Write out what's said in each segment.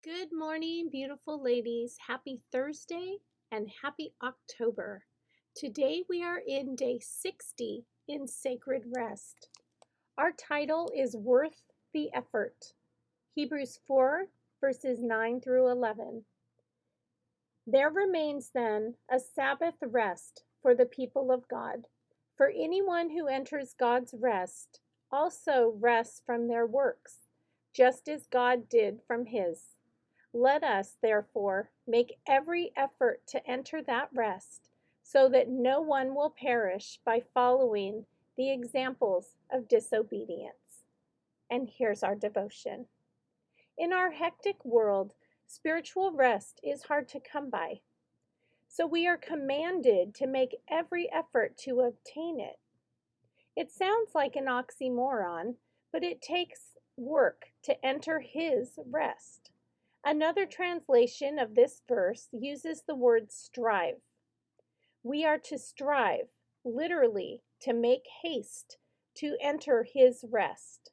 Good morning, beautiful ladies. Happy Thursday and happy October. Today we are in day 60 in Sacred Rest. Our title is Worth the Effort. Hebrews 4, verses 9 through 11. There remains then a Sabbath rest for the people of God. For anyone who enters God's rest also rests from their works, just as God did from his. Let us, therefore, make every effort to enter that rest, so that no one will perish by following the examples of disobedience. And here's our devotion. In our hectic world, spiritual rest is hard to come by. So we are commanded to make every effort to obtain it. It sounds like an oxymoron, but it takes work to enter his rest. Another translation of this verse uses the word strive. We are to strive, literally, to make haste to enter his rest.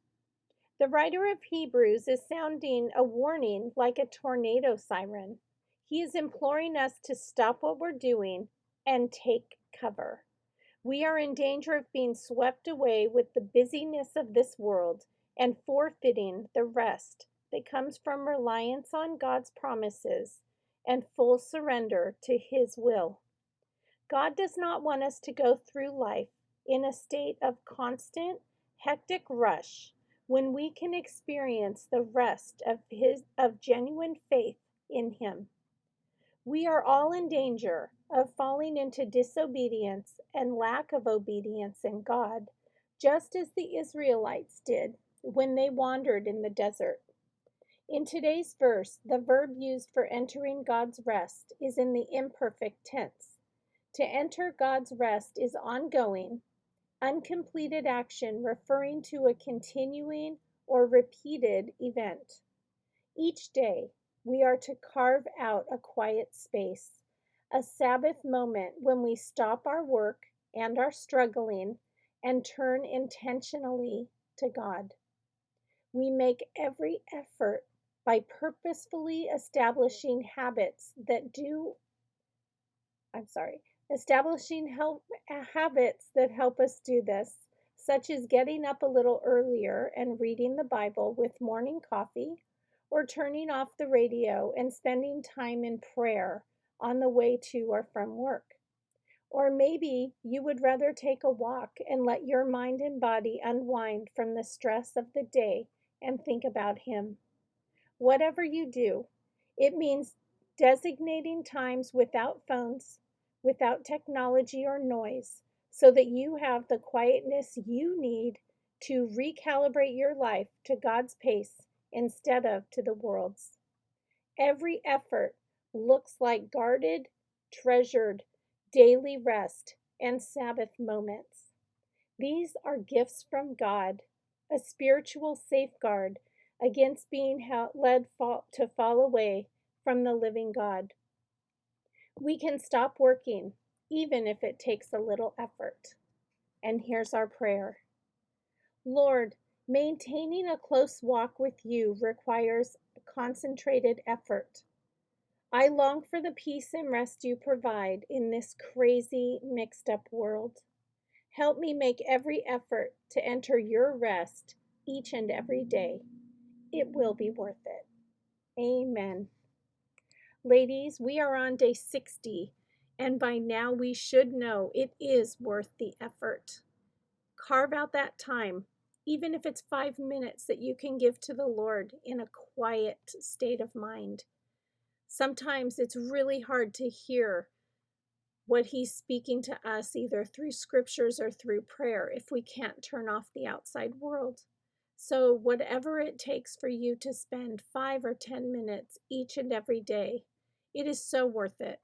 The writer of Hebrews is sounding a warning like a tornado siren. He is imploring us to stop what we're doing and take cover. We are in danger of being swept away with the busyness of this world and forfeiting the rest that comes from reliance on God's promises and full surrender to his will. God does not want us to go through life in a state of constant, hectic rush when we can experience the rest of genuine faith in him. We are all in danger of falling into disobedience and lack of obedience in God, just as the Israelites did when they wandered in the desert. In today's verse, the verb used for entering God's rest is in the imperfect tense. To enter God's rest is ongoing, uncompleted action referring to a continuing or repeated event. Each day, we are to carve out a quiet space, a Sabbath moment when we stop our work and our struggling and turn intentionally to God. We make every effort by purposefully establishing habits that help us do this, such as getting up a little earlier and reading the Bible with morning coffee, or turning off the radio and spending time in prayer on the way to or from work. Or maybe you would rather take a walk and let your mind and body unwind from the stress of the day and think about him. Whatever you do, it means designating times without phones, without technology or noise, so that you have the quietness you need to recalibrate your life to God's pace instead of to the world's. Every effort looks like guarded, treasured, daily rest and Sabbath moments. These are gifts from God, a spiritual safeguard against being led to fall away from the living God. We can stop working, even if it takes a little effort. And here's our prayer. Lord, maintaining a close walk with you requires concentrated effort. I long for the peace and rest you provide in this crazy, mixed up world. Help me make every effort to enter your rest each and every day. It will be worth it. Amen. Ladies, we are on day 60, and by now we should know it is worth the effort. Carve out that time, even if it's 5 minutes that you can give to the Lord in a quiet state of mind. Sometimes it's really hard to hear what he's speaking to us either through scriptures or through prayer if we can't turn off the outside world. So whatever it takes for you to spend 5 or 10 minutes each and every day, it is so worth it.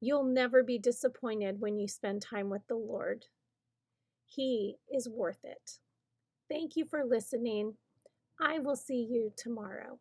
You'll never be disappointed when you spend time with the Lord. He is worth it. Thank you for listening. I will see you tomorrow.